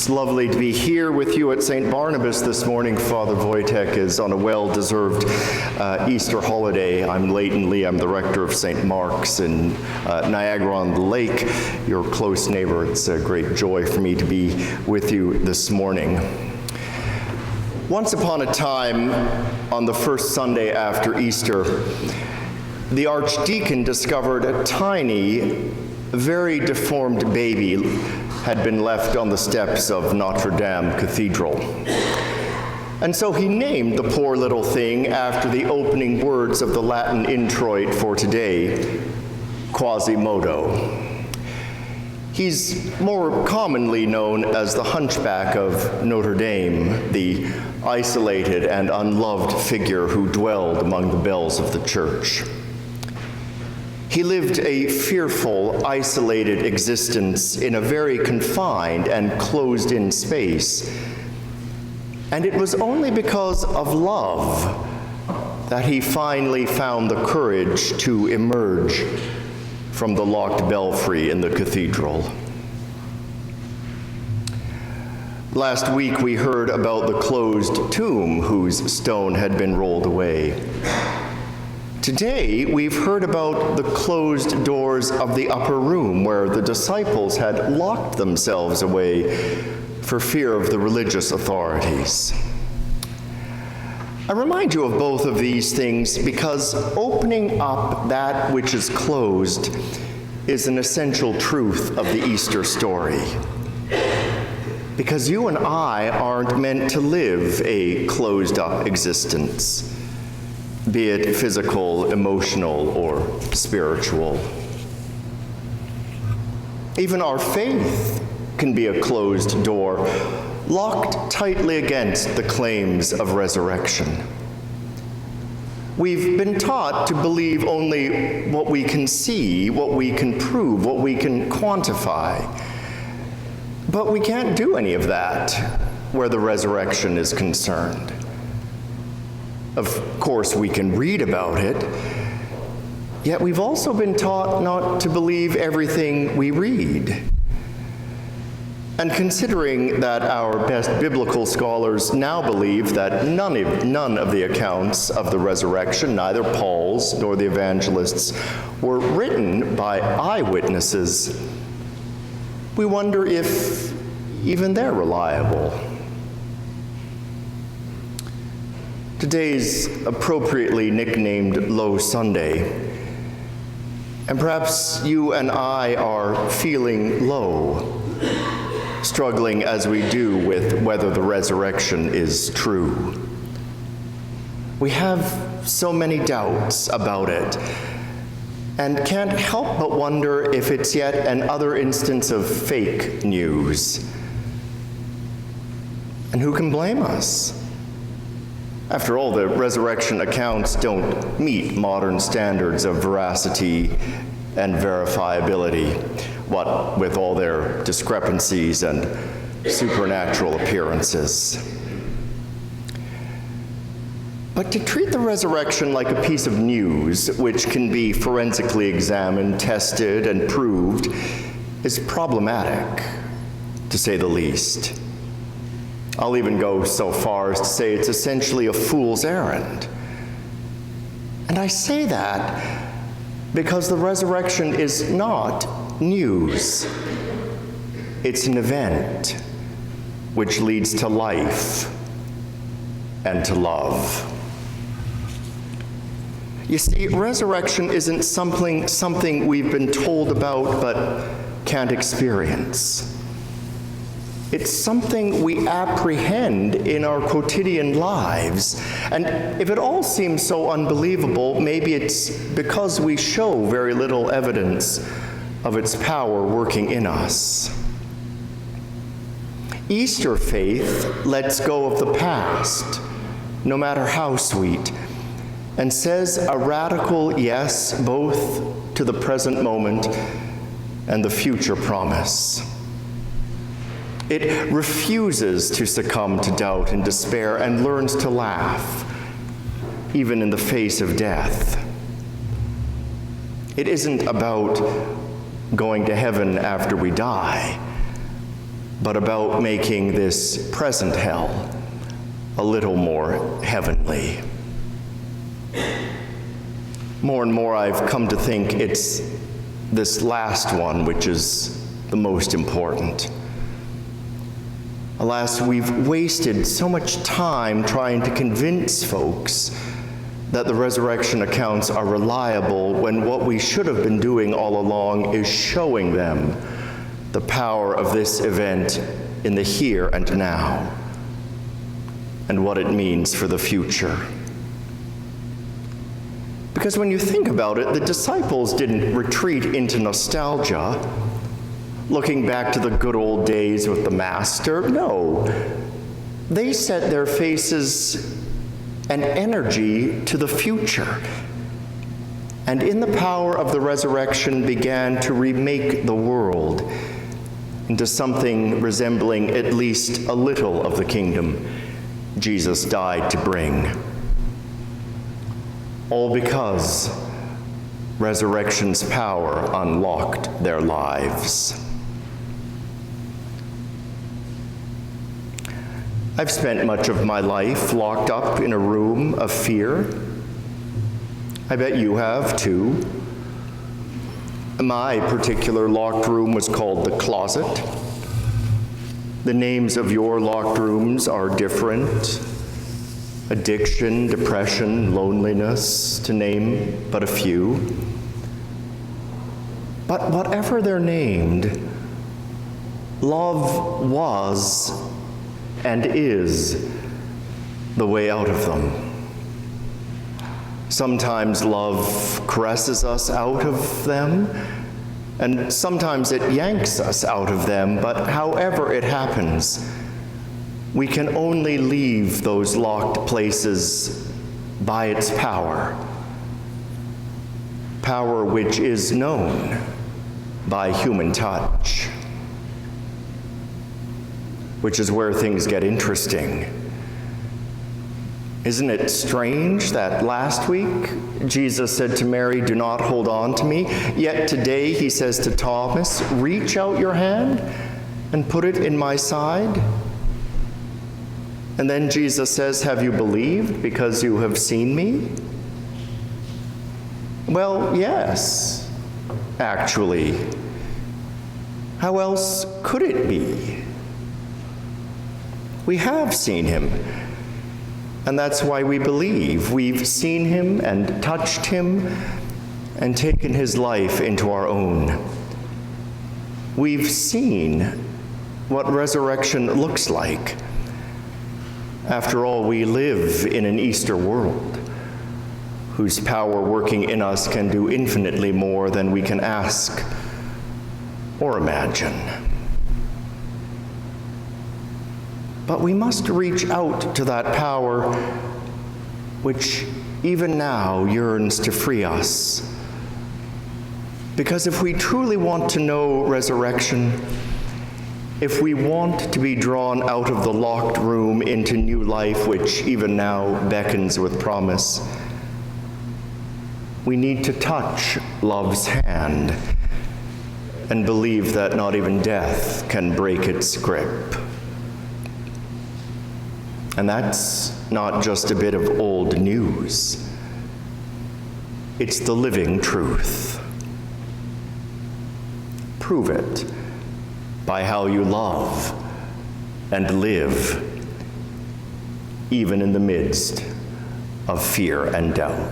It's lovely to be here with you at St. Barnabas this morning. Father Wojtek is on a well-deserved Easter holiday. I'm Leighton Lee. I'm the rector of St. Mark's in Niagara-on-the-Lake, your close neighbor. It's a great joy for me to be with you this morning. Once upon a time, on the first Sunday after Easter, the archdeacon discovered a tiny, very deformed baby had been left on the steps of Notre Dame Cathedral. And so he named the poor little thing after the opening words of the Latin introit for today, Quasimodo. He's more commonly known as the Hunchback of Notre Dame, the isolated and unloved figure who dwelled among the bells of the church. He lived a fearful, isolated existence in a very confined and closed-in space. And it was only because of love that he finally found the courage to emerge from the locked belfry in the cathedral. Last week we heard about the closed tomb whose stone had been rolled away. Today, we've heard about the closed doors of the upper room where the disciples had locked themselves away for fear of the religious authorities. I remind you of both of these things because opening up that which is closed is an essential truth of the Easter story. Because you and I aren't meant to live a closed-up existence, be it physical, emotional, or spiritual. Even our faith can be a closed door, locked tightly against the claims of resurrection. We've been taught to believe only what we can see, what we can prove, what we can quantify. But we can't do any of that where the resurrection is concerned. Of course, we can read about it, yet we've also been taught not to believe everything we read. And considering that our best biblical scholars now believe that none of the accounts of the resurrection, neither Paul's nor the evangelists, were written by eyewitnesses, we wonder if even they're reliable. Today's appropriately nicknamed Low Sunday, and perhaps you and I are feeling low, struggling as we do with whether the resurrection is true. We have so many doubts about it, and can't help but wonder if it's yet another instance of fake news. And who can blame us? After all, the resurrection accounts don't meet modern standards of veracity and verifiability, what with all their discrepancies and supernatural appearances. But to treat the resurrection like a piece of news, which can be forensically examined, tested, and proved, is problematic, to say the least. I'll even go so far as to say it's essentially a fool's errand. And I say that because the resurrection is not news. It's an event which leads to life and to love. You see, resurrection isn't something we've been told about but can't experience. It's something we apprehend in our quotidian lives. And if it all seems so unbelievable, maybe it's because we show very little evidence of its power working in us. Easter faith lets go of the past, no matter how sweet, and says a radical yes both to the present moment and the future promise. It refuses to succumb to doubt and despair and learns to laugh, even in the face of death. It isn't about going to heaven after we die, but about making this present hell a little more heavenly. More and more I've come to think it's this last one which is the most important. Alas, we've wasted so much time trying to convince folks that the resurrection accounts are reliable when what we should have been doing all along is showing them the power of this event in the here and now and what it means for the future. Because when you think about it, the disciples didn't retreat into nostalgia, looking back to the good old days with the Master. No, they set their faces and energy to the future, and in the power of the resurrection began to remake the world into something resembling at least a little of the kingdom Jesus died to bring. All because resurrection's power unlocked their lives. I've spent much of my life locked up in a room of fear. I bet you have too. My particular locked room was called the closet. The names of your locked rooms are different. Addiction, depression, loneliness, to name but a few. But whatever they're named, love was and is the way out of them. Sometimes love caresses us out of them, and sometimes it yanks us out of them, but however it happens, we can only leave those locked places by its power. Power which is known by human touch. Which is where things get interesting. Isn't it strange that last week Jesus said to Mary, "Do not hold on to me," yet today he says to Thomas, "Reach out your hand and put it in my side"? And then Jesus says, "Have you believed because you have seen me?" Well, yes, actually. How else could it be? We have seen him, and that's why we believe. We've seen him and touched him and taken his life into our own. We've seen what resurrection looks like. After all, we live in an Easter world whose power working in us can do infinitely more than we can ask or imagine. But we must reach out to that power which even now yearns to free us. Because if we truly want to know resurrection, if we want to be drawn out of the locked room into new life which even now beckons with promise, we need to touch love's hand and believe that not even death can break its grip. And that's not just a bit of old news. It's the living truth. Prove it by how you love and live, even in the midst of fear and doubt.